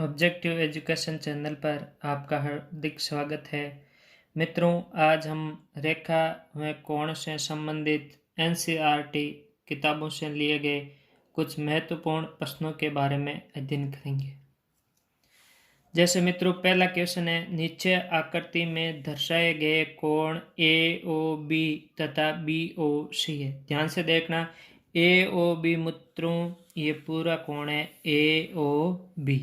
Objective education channel पर आपका हार्दिक स्वागत है। मित्रों, आज हम रेखा व कोण से संबंधित एनसीईआरटी किताबों से लिए गए कुछ महत्वपूर्ण प्रश्नों के बारे में अध्ययन करेंगे। जैसे मित्रों, पहला क्वेश्चन है, नीचे आकृति में दर्शाए गए कोण AOB तथा BOC है। ध्यान से देखना, AOB मित्रों ये पूरा कोण है AOB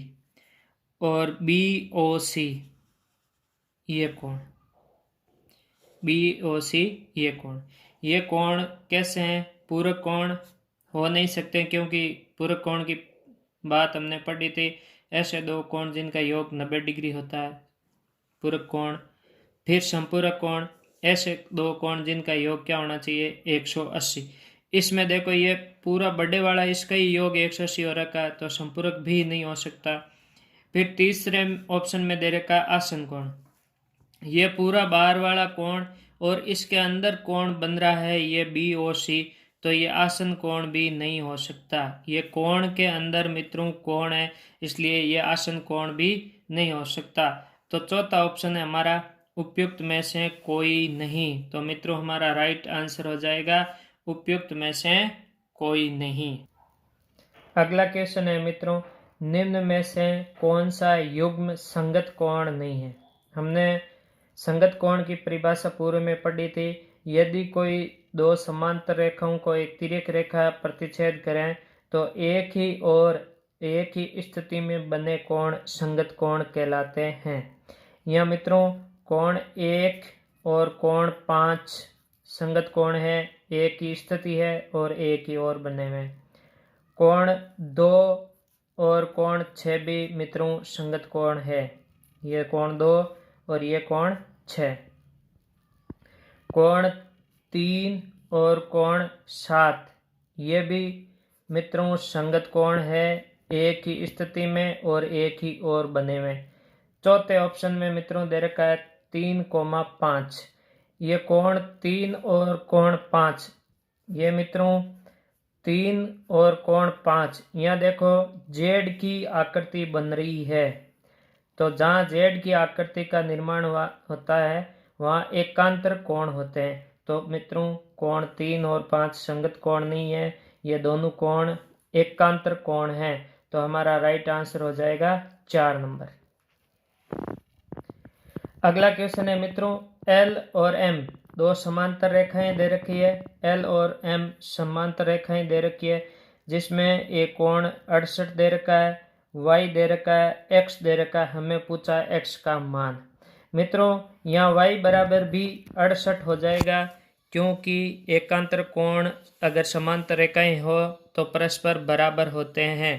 और BOC ये कोण, BOC ये कोण कैसे हैं? पूरक कोण हो नहीं सकते, क्योंकि पूरक कोण की बात हमने पढ़ी थी। ऐसे दो कोण जिनका योग 90 डिग्री होता है, पूरक कोण। फिर संपूरक कोण, ऐसे दो कोण जिनका योग क्या होना चाहिए? 180। इसमें देखो, ये पूरा बड़े वाला इसका ही योग 180 हो रखा है, तो संपूरक भी नहीं हो सकता। फिर तीसरे ऑप्शन में दे रखा आसन कोण, ये पूरा बाहर वाला कोण और इसके अंदर कोण बन रहा है ये BOC, तो ये आसन कोण भी नहीं हो सकता। ये कोण के अंदर मित्रों कोण है, इसलिए ये आसन कोण भी नहीं हो सकता। तो चौथा ऑप्शन है हमारा उपयुक्त में से कोई नहीं। तो मित्रों हमारा राइट आंसर हो जाएगा उपयुक्त में से कोई नहीं। अगला क्वेश्चन है मित्रों, निम्न में से कौन सा युग्म संगत कोण नहीं है? हमने संगत कोण की परिभाषा पूर्व में पढ़ी थी। यदि कोई दो समांतर रेखाओं को एक तिर्यक रेखा प्रतिच्छेद करें तो एक ही स्थिति में बने कोण संगत कोण कहलाते हैं। यह मित्रों कोण 1 और कोण 5 संगत कोण है, एक ही स्थिति है और एक ही ओर बने हुए। कोण 2 और कोण 6 भी मित्रों संगत कोण है। ये कोण 2 और ये कोण 6। कोण 3 और कोण 7 ये भी मित्रों संगत कोण है, एक ही स्थिति में और एक ही ओर बने हुए। चौथे ऑप्शन में मित्रों दे रखा है 3,5। ये कोण 3 और कोण 5, ये मित्रों 3 और कोण 5, यहाँ देखो जेड की आकृति बन रही है। तो जहाँ जेड की आकृति का निर्माण होता है वहाँ एकांतर कोण होते हैं। तो मित्रों कोण 3 और 5 संगत कोण नहीं है, ये दोनों कोण एकांतर कोण है। तो हमारा राइट आंसर हो जाएगा 4 नंबर। अगला क्वेश्चन है मित्रों, L और M दो समांतर रेखाएं दे रखी है। L और M समांतर रेखाएं दे रखी है, जिसमें एक कोण 68 दे रखा है, Y दे रखा है, X दे रखा है। हमें पूछा है X का मान। मित्रों यहाँ Y बराबर भी 68 हो जाएगा, क्योंकि एकांतर कोण अगर समांतर रेखाएं हो तो परस्पर बराबर होते हैं।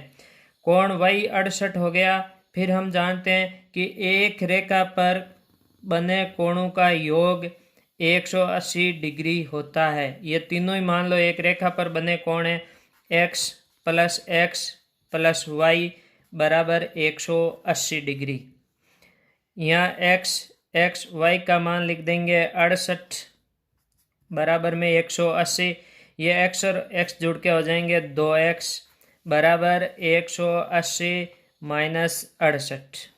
कोण Y 68 हो गया। फिर हम जानते हैं कि एक रेखा पर बने कोणों का योग 180 डिग्री होता है। ये तीनों ही मान लो एक रेखा पर बने कोण है। x प्लस y बराबर 180 डिग्री। यहाँ x y का मान लिख देंगे 68 बराबर में 180। ये x और x जुड़ के हो जाएंगे 2x बराबर 180 माइनस 68।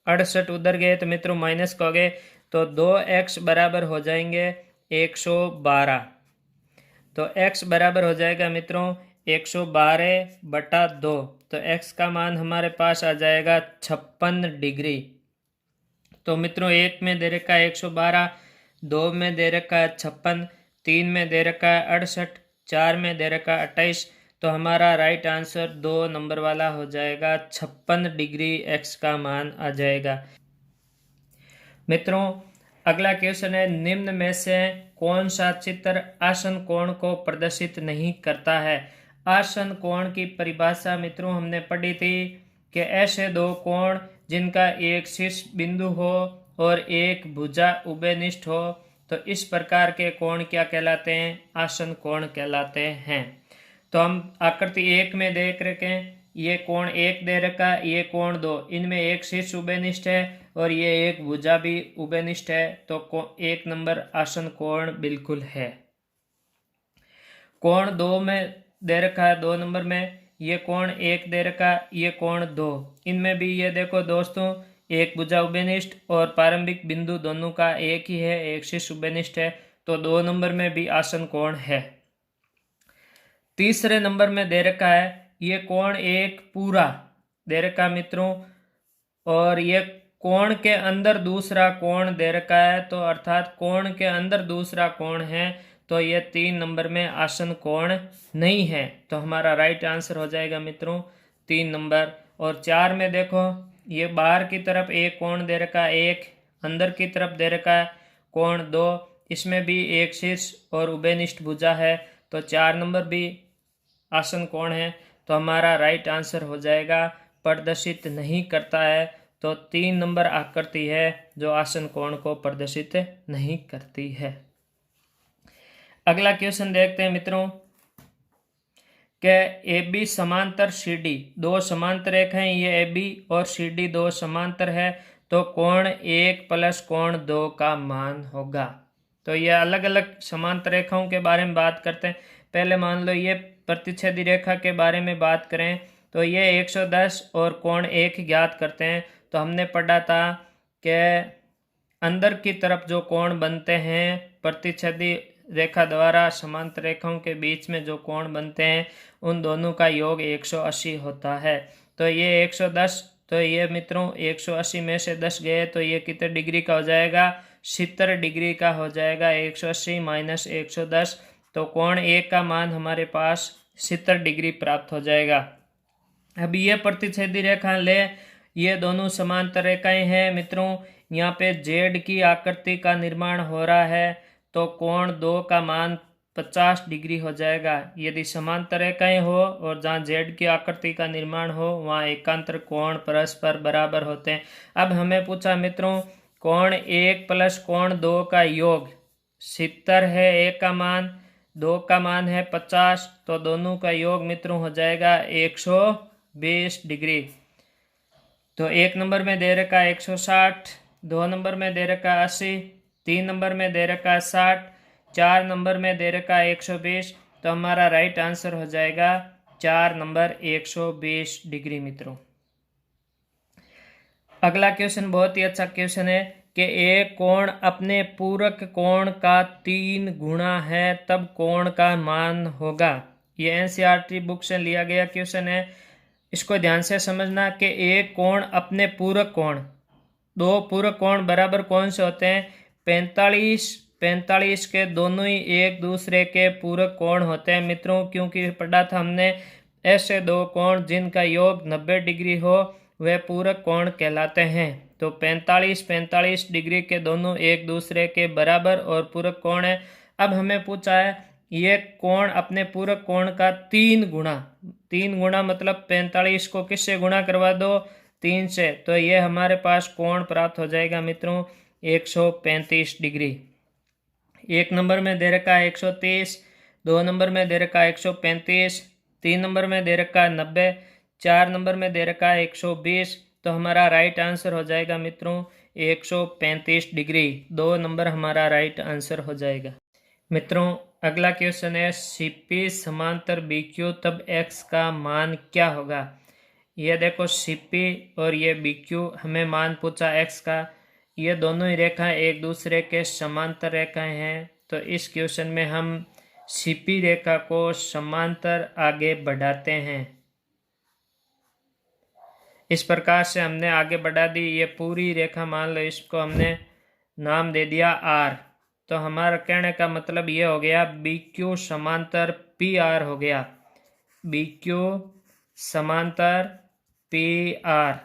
68 उधर गए तो मित्रों माइनस को गए, तो 2x बराबर हो जाएंगे 112। तो x बराबर हो जाएगा मित्रों 112/2। तो x का मान हमारे पास आ जाएगा 56 डिग्री। तो मित्रों एक में दे रखा है 112, 2 में दे रखा है 56, 3 में दे रखा है 68, 4 में दे रखा है 28। तो हमारा राइट आंसर 2 नंबर वाला हो जाएगा 56 डिग्री x का मान आ जाएगा। मित्रों अगला क्वेश्चन है, निम्न में से कौन सा चित्र आसन कोण को प्रदर्शित नहीं करता है? आसन कोण की परिभाषा मित्रों हमने पढ़ी थी कि ऐसे दो कोण जिनका एक शीर्ष बिंदु हो और एक भुजा उभयनिष्ठ हो, तो इस प्रकार के कोण क्या कहलाते हैं? आसन कोण कहलाते हैं। तो हम आकृति 1 में देख रखे हैं, ये कोण 1 दे रखा है, ये कोण 2, इनमें एक शीर्ष उभयनिष्ठ है और ये एक भुजा भी उभयनिष्ठ है। तो 1 नंबर आसन कोण बिल्कुल है। कोण 2 में दे रखा है 2 नंबर में, ये कोण एक दे रखा, ये कोण 2। इनमें भी ये देखो दोस्तों, एक भुजा उभयनिष्ठ और प्रारंभिक बिंदु दोनों का एक ही है, एक शीर्ष उभयनिष्ठ है, तो 2 नंबर में भी आसन कोण है। तीसरे नंबर में दे रखा है ये कोण एक पूरा दे रखा मित्रों, और ये कोण के अंदर दूसरा कोण दे रखा है, तो अर्थात कोण के अंदर दूसरा कोण है, तो ये 3 नंबर में आसन कोण नहीं है, तो हमारा राइट आंसर हो जाएगा मित्रों 3 नंबर। और 4 में देखो, ये बाहर की तरफ एक कोण दे रखा है, एक अंदर की तरफ दे रखा है कोण 2, इसमें भी एक शीर्ष और उभयनिष्ठ भुजा है, तो 4 नंबर भी आसन कोण है, तो हमारा राइट आंसर हो जाएगा प्रदर्शित नहीं करता है, तो 3 नंबर आकृति है जो आसन कोण को प्रदर्शित नहीं करती है। अगला क्वेश्चन देखते हैं मित्रों कि AB समांतर CD, 2 समांतर रेखाएं, ये AB और CD 2 समांतर है, तो कोण 1 प्लस कोण 2 का मान होगा। तो ये अलग अलग समांतर रेखाओं के बारे में बात करते हैं। पहले मान लो ये प्रतिच्छेदी रेखा के बारे में बात करें, तो ये 110 और कोण 1 ज्ञात करते हैं। तो हमने पढ़ा था कि अंदर की तरफ जो कोण बनते हैं प्रतिच्छेदी रेखा द्वारा समांतर रेखाओं के बीच में जो कोण बनते हैं, उन दोनों का योग 180 होता है। तो ये 110, तो ये मित्रों 180 में से 10 गए, तो ये कितने डिग्री का हो जाएगा? 70 डिग्री का हो जाएगा। 180 माइनस 110, तो कोण 1 का मान हमारे पास 70 डिग्री प्राप्त हो जाएगा। अब ये प्रतिच्छेदी रेखा ले, ये दोनों समांतर रेखाएं हैं मित्रों। यहाँ पे जेड की आकृति का निर्माण हो रहा है, तो कोण 2 का मान 50 डिग्री हो जाएगा। यदि समांतर रेखाएं हो और जहाँ जेड की आकृति का निर्माण हो, वहाँ एकांतर कोण परस्पर बराबर होते हैं। अब हमें पूछा मित्रों, कोण 1 प्लस कोण 2 का योग 70 है, 1 का मान, 2 का मान है 50, तो दोनों का योग मित्रों हो जाएगा 120 डिग्री। तो 1 नंबर में दे रखा 160, 2 नंबर में दे रखा 80, 3 नंबर में दे रखा 60, 4 नंबर में दे रखा 120, तो हमारा राइट आंसर हो जाएगा 4 नंबर 120 डिग्री मित्रों। अगला क्वेश्चन बहुत ही अच्छा क्वेश्चन है कि एक कोण अपने पूरक कोण का 3 गुना है, तब कोण का मान होगा। ये एनसीईआरटी बुक से लिया गया क्वेश्चन है। इसको ध्यान से समझना कि एक कोण अपने पूरक कोण, 2 पूरक कोण बराबर कौन से होते हैं? 45 के दोनों ही एक दूसरे के पूरक कोण होते हैं मित्रों, क्योंकि पढ़ा था हमने ऐसे 2 कोण जिनका योग 90 डिग्री हो वे पूरक कोण कहलाते हैं। तो 45 डिग्री के दोनों एक दूसरे के बराबर और पूरक कोण है। अब हमें पूछा है ये कोण अपने पूरक कोण का 3 गुना मतलब 45 को किससे गुणा करवा दो? 3 से, तो ये हमारे पास कोण प्राप्त हो जाएगा मित्रों 135 डिग्री। 1 नंबर में दे रखा है 130, 2 नंबर में दे रखा है 135, 3 नंबर में दे रखा है 90, 4 नंबर में दे रखा है 120, तो हमारा राइट आंसर हो जाएगा मित्रों 135 डिग्री। 2 नंबर हमारा राइट आंसर हो जाएगा मित्रों। अगला क्वेश्चन है सीपी समांतर बीक्यू, तब एक्स का मान क्या होगा? ये देखो सीपी और ये बीक्यू, हमें मान पूछा एक्स का। ये दोनों ही रेखाएं एक दूसरे के समांतर रेखाएं हैं, तो इस क्वेश्चन में हम सीपी रेखा को समांतर आगे बढ़ाते हैं। इस प्रकार से हमने आगे बढ़ा दी। ये पूरी रेखा मान लो, इसको हमने नाम दे दिया आर। तो हमारा कहने का मतलब ये हो गया बी क्यू समांतर पी आर हो गया। बी क्यू समांतर पी आर,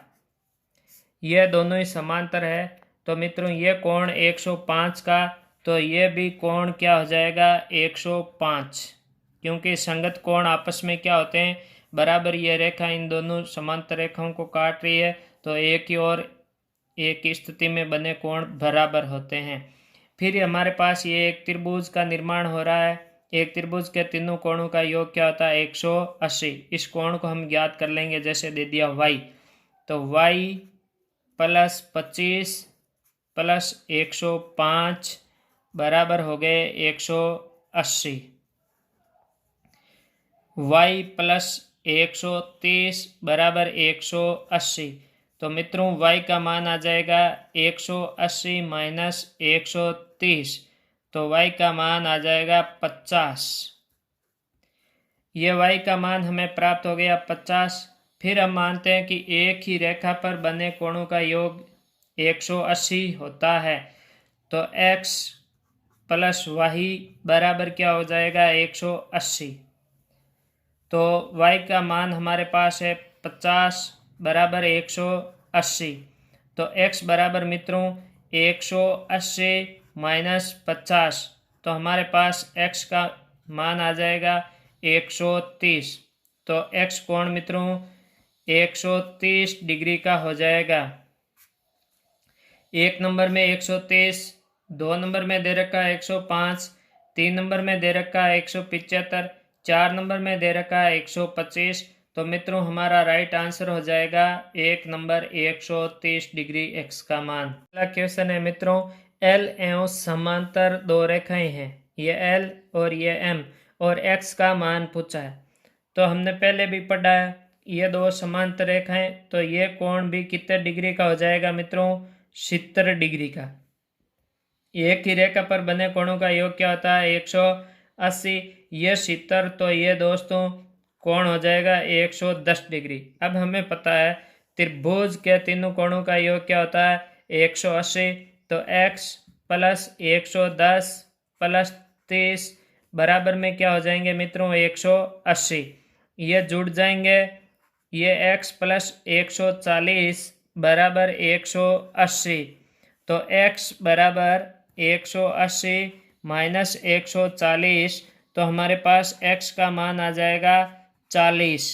ये दोनों ही समांतर है। तो मित्रों ये कोण 105 का, तो ये भी कोण क्या हो जाएगा? 105, क्योंकि संगत कोण आपस में क्या होते हैं? बराबर। ये रेखा इन दोनों समांतर रेखाओं को काट रही है, तो एक ही और एक ही स्थिति में बने कोण बराबर होते हैं। फिर हमारे पास ये एक त्रिभुज का निर्माण हो रहा है। एक त्रिभुज के तीनों कोणों का योग क्या होता है? 180। इस कोण को हम ज्ञात कर लेंगे, जैसे दे दिया y, तो y प्लस 25 प्लस 105 बराबर हो गए 180। y प्लस 130 बराबर 180। तो मित्रों y का मान आ जाएगा 180 माइनस 130, तो y का मान आ जाएगा 50। ये y का मान हमें प्राप्त हो गया 50। फिर हम मानते हैं कि एक ही रेखा पर बने कोणों का योग 180 होता है, तो x प्लस y बराबर क्या हो जाएगा 180। तो y का मान हमारे पास है 50 बराबर 180। तो x बराबर मित्रों 180 माइनस 50, तो हमारे पास x का मान आ जाएगा 130। तो x कोण मित्रों 130 डिग्री का हो जाएगा। एक नंबर में 130, दो नंबर में दे रखा है 105, तीन नंबर में दे रखा है 175, चार नंबर में दे रखा है 125। तो मित्रों हमारा राइट आंसर हो जाएगा एक नंबर 130 डिग्री x का मान। अगला क्वेश्चन है मित्रों, L एवं समांतर दो रेखाएं हैं, ये L और ये M, और x का मान पूछा है। तो हमने पहले भी पढ़ा है, ये दो समांतर रेखाएं, तो ये कोण भी कितने डिग्री का हो जाएगा मित्रों 70 डिग्री का। एक ही रेखा पर बने कोणों का योग क्या होता है 180, ये 70, तो ये दोस्तों कोण हो जाएगा 110 डिग्री। अब हमें पता है त्रिभुज के तीनों कोणों का योग क्या होता है 180, तो x प्लस 110 प्लस 30 बराबर में क्या हो जाएंगे मित्रों 180। ये जुड़ जाएंगे, ये x प्लस 140 बराबर 180। तो x बराबर 180 माइनस 140, तो हमारे पास x का मान आ जाएगा 40।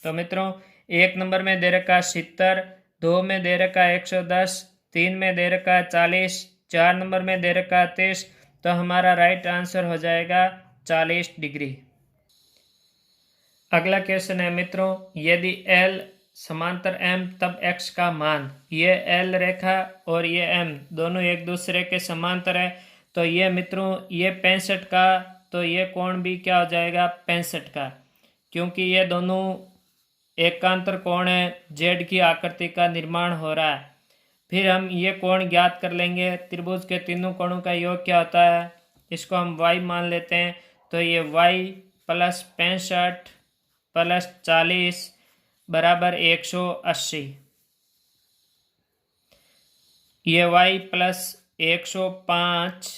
तो मित्रों एक नंबर में दे रखा है 70, दो में दे रखा है 110, तीन में दे रखा है 40, चार नंबर में दे रखा है 30, तो हमारा राइट आंसर हो जाएगा 40 डिग्री। अगला क्वेश्चन है मित्रों, यदि L समांतर M तब x का मान, ये L रेखा और ये M दोनों एक दूसरे के समांतर है, तो ये मित्रों ये 65 का, तो ये कोण भी क्या हो जाएगा 65 का, क्योंकि ये दोनों एकांतर कोण है, जेड की आकृति का निर्माण हो रहा है। फिर हम ये कोण ज्ञात कर लेंगे, त्रिभुज के तीनों कोणों का योग क्या होता है, इसको हम y मान लेते हैं, तो ये y प्लस 65 प्लस 40 बराबर 180। ये y प्लस 105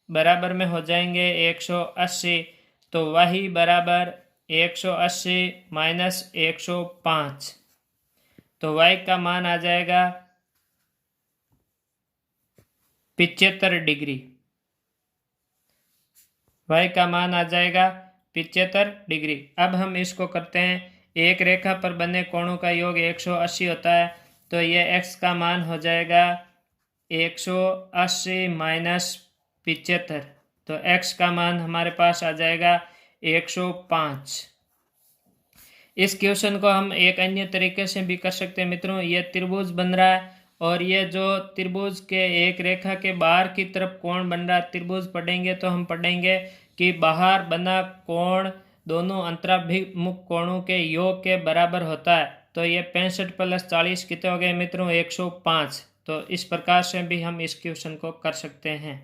बराबर में हो जाएंगे 180, तो y बराबर 180 माइनस 105, तो y का मान आ जाएगा 75 डिग्री। y का मान आ जाएगा 75 डिग्री। अब हम इसको करते हैं, एक रेखा पर बने कोणों का योग 180 होता है, तो ये x का मान हो जाएगा 180 माइनस 75, तो x का मान हमारे पास आ जाएगा 105। इस क्वेश्चन को हम एक अन्य तरीके से भी कर सकते हैं मित्रों, ये त्रिभुज बन रहा है और ये जो त्रिभुज के एक रेखा के बाहर की तरफ कोण बन रहा है, त्रिभुज पढ़ेंगे तो हम पढ़ेंगे कि बाहर बना कोण दोनों अंतराभिमुख कोणों के योग के बराबर होता है। तो ये 65 प्लस 40 कितने हो गए मित्रों 105। तो इस प्रकार से भी हम इस क्वेश्चन को कर सकते हैं।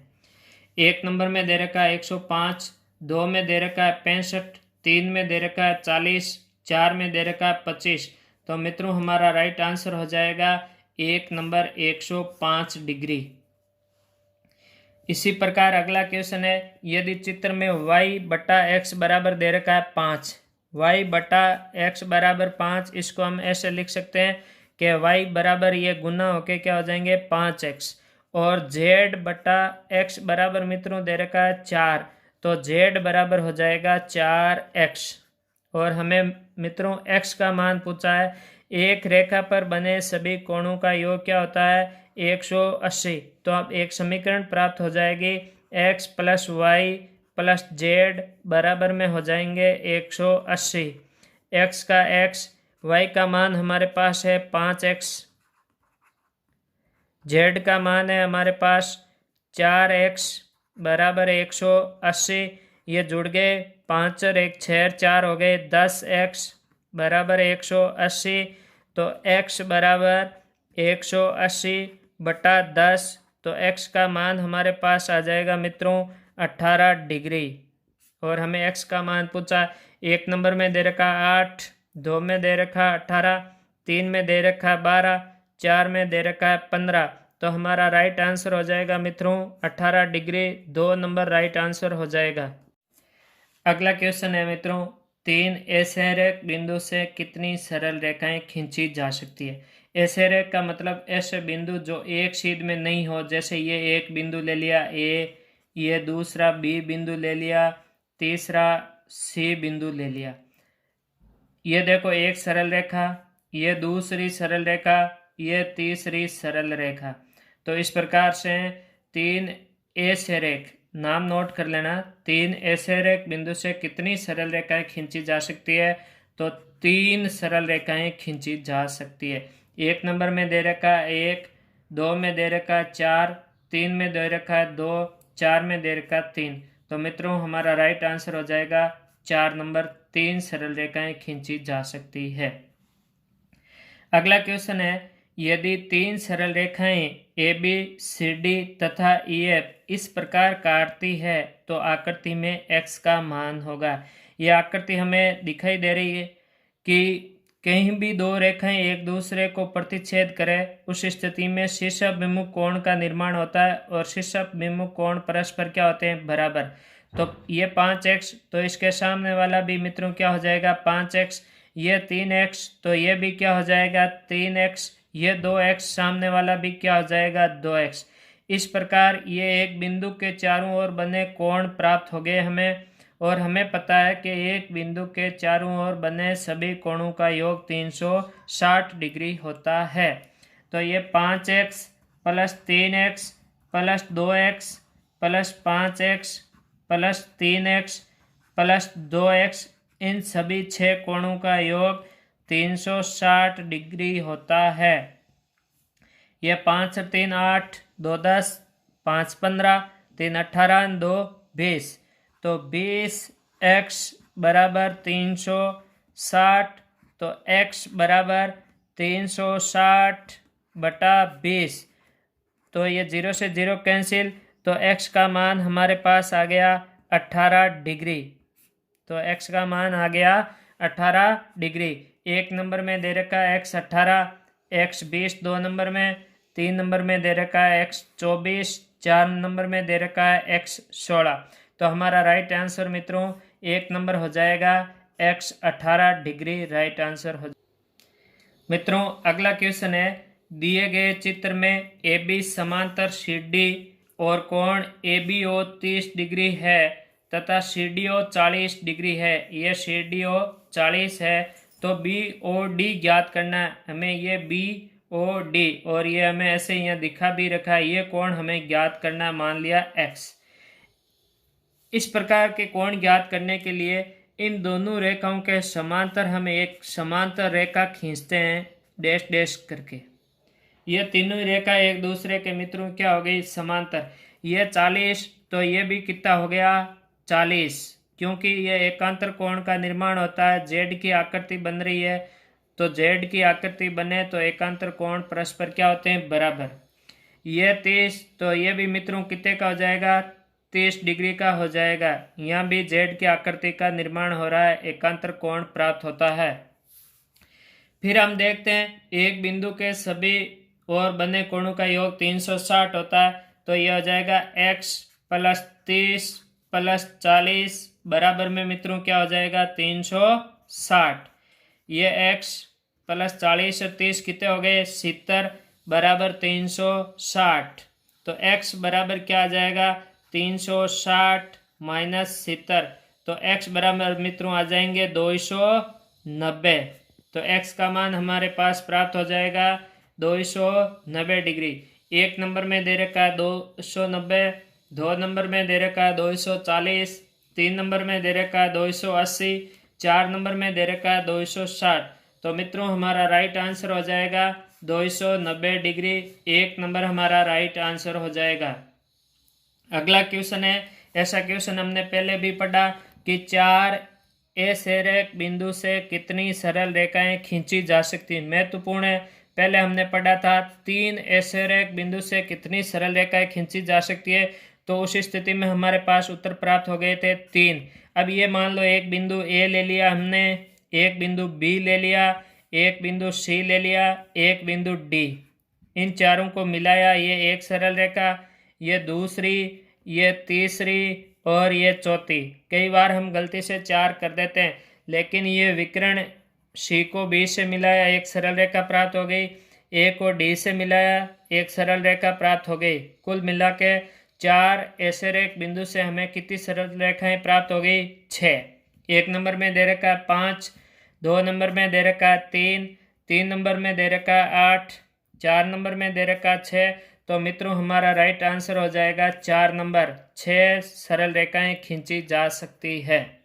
एक नंबर में दे रखा है 105, दो में दे रखा है 65, तीन में दे रखा है 40, चार में दे रखा है 25। तो मित्रों हमारा राइट आंसर हो जाएगा एक नंबर 105 डिग्री। इसी प्रकार अगला क्वेश्चन है, यदि चित्र में y बटा x बराबर दे रखा है 5, y बटा x बराबर 5, इसको हम ऐसे लिख सकते हैं कि y बराबर ये गुना होके क्या हो जाएंगे 5x, और z बटा x बराबर मित्रों दे रखा है 4, तो z बराबर हो जाएगा 4x। और हमें मित्रों x का मान पूछा है, एक रेखा पर बने सभी कोणों का योग क्या होता है 180। तो अब एक समीकरण प्राप्त हो जाएगी, x plus y plus z बराबर में हो जाएंगे 180। x का x, y का मान हमारे पास है 5x, z का मान है हमारे पास 4x बराबर 180। ये जुड़ गए, 5 और 1 6 और 4 हो गए 10x बराबर 180। तो x बराबर 180 बटा 10। तो x का मान हमारे पास आ जाएगा मित्रों 18 डिग्री। और हमें x का मान पूछा, 1 नंबर में दे रखा 8, 2 में दे रखा 18, 3 में दे रखा 12, 4 में दे रखा है 15। तो हमारा राइट आंसर हो जाएगा मित्रों 18 डिग्री। 2 नंबर राइट आंसर हो जाएगा। अगला क्वेश्चन है मित्रों, 3 ऐसे रेख बिंदु से कितनी सरल रेखाएं खींची जा सकती है। ऐसे रेख का मतलब ऐसे बिंदु जो एक सीध में नहीं हो। जैसे ये एक बिंदु ले लिया ए, ये दूसरा बी बिंदु ले लिया, तीसरा सी बिंदु ले लिया। ये देखो एक सरल रेखा, ये दूसरी सरल रेखा, ये तीसरी सरल रेखा। तो इस प्रकार से 3 ऐसे रेख, नाम नोट कर लेना, 3 ऐसे रेख बिंदु से कितनी सरल रेखाएं खींची जा सकती है। तो 3 सरल रेखाएं खींची जा सकती है। 1 नंबर में दे रखा 1, 2 में दे रखा 4, 3 में दे रखा 2, 4 में दे रखा 3। तो मित्रों हमारा राइट आंसर हो जाएगा 4 नंबर, 3 सरल रेखाएं खींची जा सकती है। अगला क्वेश्चन है, यदि 3 सरल रेखाएं AB, CD तथा EF इस प्रकार काटती है तो आकृति में x का मान होगा। यह आकृति हमें दिखाई दे रही है कि कहीं भी 2 रेखाएं एक दूसरे को प्रतिच्छेद करें, उस स्थिति में शीर्षाभिमुख कोण का निर्माण होता है और शीर्षाभिमुख कोण परस्पर क्या होते हैं, बराबर। तो ये 5x, तो इसके सामने वाला भी मित्रों क्या हो जाएगा 5x। ये 3x, तो ये भी क्या हो जाएगा 3x। ये 2x, सामने वाला भी क्या हो जाएगा 2x। इस प्रकार ये एक बिंदु के चारों ओर बने कोण प्राप्त हो गए हमें। और हमें पता है कि एक बिंदु के चारों ओर बने सभी कोणों का योग 360 डिग्री होता है। तो ये 5x plus 3x plus 2x plus 5x plus 3x plus 2x, इन सभी 6 कोणों का योग 360 डिग्री होता है। यह 5 और 3 8, 2 10, 5 15, 3 18, 2 20। तो 20x बराबर 360। तो x बराबर 360 बटा 20। तो ये 0 से 0 कैंसिल। तो x का मान हमारे पास आ गया 18 डिग्री। तो x का मान आ गया 18 डिग्री। 1 नंबर में दे रखा है x 18, x 20 2 नंबर में, 3 नंबर में दे रखा है x 24, 4 नंबर में दे रखा है x 16। तो हमारा राइट आंसर मित्रों 1 नंबर हो जाएगा, x 18 डिग्री राइट आंसर हो। मित्रों अगला क्वेश्चन है, दिए गए चित्र में AB समांतर CD और कोण ABO 30 डिग्री है तथा CDO 40 डिग्री है। यह CDO 40 है तो BOD ज्ञात करना है हमें। ये BOD और ये हमें ऐसे यहाँ दिखा भी रखा है, ये कोण हमें ज्ञात करना, मान लिया x। इस प्रकार के कोण ज्ञात करने के लिए इन दोनों रेखाओं के समांतर हम एक समांतर रेखा खींचते हैं डैश डैश करके। ये तीनों रेखा एक दूसरे के मित्रों क्या हो गई, समांतर। ये 40, तो ये भी कितना हो गया 40, क्योंकि ये एकांतर कोण का निर्माण होता है। जेड की आकृति बन रही है, तो जेड की आकृति बने तो एकांतर कोण परस्पर क्या होते हैं, बराबर। ये 30, तो ये भी मित्रों कितने का हो जाएगा 30 डिग्री का हो जाएगा। यहाँ भी जेड की आकृति का निर्माण हो रहा है, एकांतर कोण प्राप्त होता है। फिर हम देखते हैं एक बिंदु के सभी और बने कोणों का योग 360 होता है। तो यह हो जाएगा x प्लस 30 प्लस 40 बराबर में मित्रों क्या हो जाएगा 360। ये x प्लस 40 और 30 कितने हो गए 70 बराबर 360। तो x बराबर क्या आ जाएगा 360 माइनस 70। तो x बराबर मित्रों आ जाएंगे 290। तो x का मान हमारे पास प्राप्त हो जाएगा 290 डिग्री। 1 नंबर में दे रखा है 290, 2 नंबर में दे रखा है 240, 3 नंबर में दे रखा है 280, 4 नंबर में दे रखा है 260। तो मित्रों हमारा राइट आंसर हो जाएगा 290 डिग्री। 1 नंबर हमारा राइट आंसर हो जाएगा। अगला क्वेश्चन है, ऐसा क्वेश्चन हमने पहले भी पढ़ा, कि 4 ऐसे रेख बिंदु से कितनी सरल रेखाएं खींची जा सकती हैं। महत्वपूर्ण है, पहले हमने पढ़ा था 3 ऐसे रेख बिंदु से कितनी सरल रेखाएं खींची जा सकती है, तो उस स्थिति में हमारे पास उत्तर प्राप्त हो गए थे 3। अब ये मान लो एक बिंदु ए ले लिया हमने, एक बिंदु बी ले लिया, एक बिंदु सी ले लिया, एक बिंदु डी, इन चारों को मिलाया, ये एक सरल रेखा, ये दूसरी, ये तीसरी और ये चौथी। कई बार हम गलती से 4 कर देते हैं, लेकिन ये विकर्ण सी को बी से मिलाया, एक सरल रेखा प्राप्त हो गई, ए को डी से मिलाया, एक सरल रेखा प्राप्त हो गई। कुल मिला के 4 ऐसे रेख बिंदु से हमें कितनी सरल रेखाएं प्राप्त हो गई? 6। 1 नंबर में दे रखा है 5, 2 नंबर में दे रखा है 3, 3 नंबर में दे रखा है 8, 4 नंबर में दे रखा है 6। तो मित्रों हमारा राइट आंसर हो जाएगा 4 नंबर, 6 सरल रेखाएं खींची जा सकती है।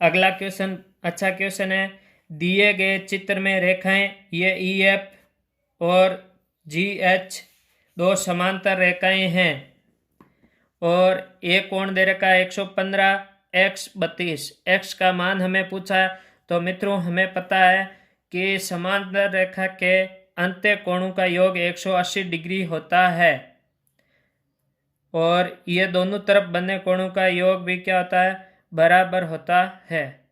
अगला क्वेश्चन अच्छा क्वेश्चन है, दिए गए चित्र में रेखाएं ये EF और GH 2 समांतर रेखाएं हैं और एक कोण दे रखा है 115, x 32, x का मान हमें पूछा है। तो मित्रों हमें पता है कि समांतर रेखा के अंत्य कोणों का योग 180 डिग्री होता है और ये दोनों तरफ बने कोणों का योग भी क्या होता है? बराबर होता है।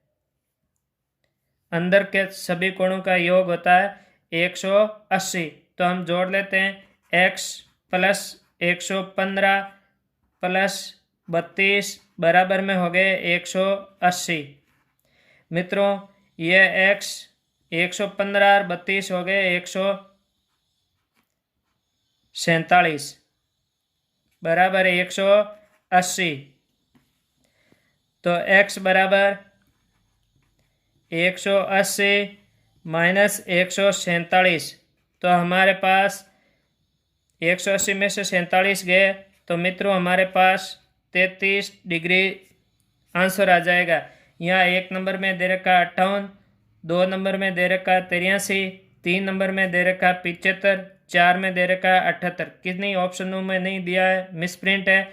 अंदर के सभी कोणों का योग होता है 180। तो हम जोड़ लेते हैं, x प्लस 115 प्लस 32 बराबर में हो गए 180। मित्रों ये x 115 और 32 हो गए 147 बराबर 180। तो x बराबर 180 माइनस 147। तो हमारे पास 180 में से 47 गए, तो मित्रों हमारे पास 33 डिग्री आंसर आ जाएगा। यहाँ 1 नंबर में दे रखा 58, 2 नंबर में दे रखा 83, 3 नंबर में दे रखा 75, 4 में दे रखा 78। कितनी ऑप्शनों में नहीं दिया है, मिसप्रिंट है,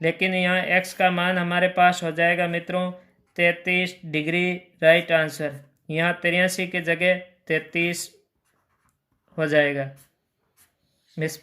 लेकिन यहाँ x का मान हमारे पास हो जाएगा मित्रों 33 डिग्री राइट आंसर। यहाँ 83 की जगह 33 हो जाएगा। मिस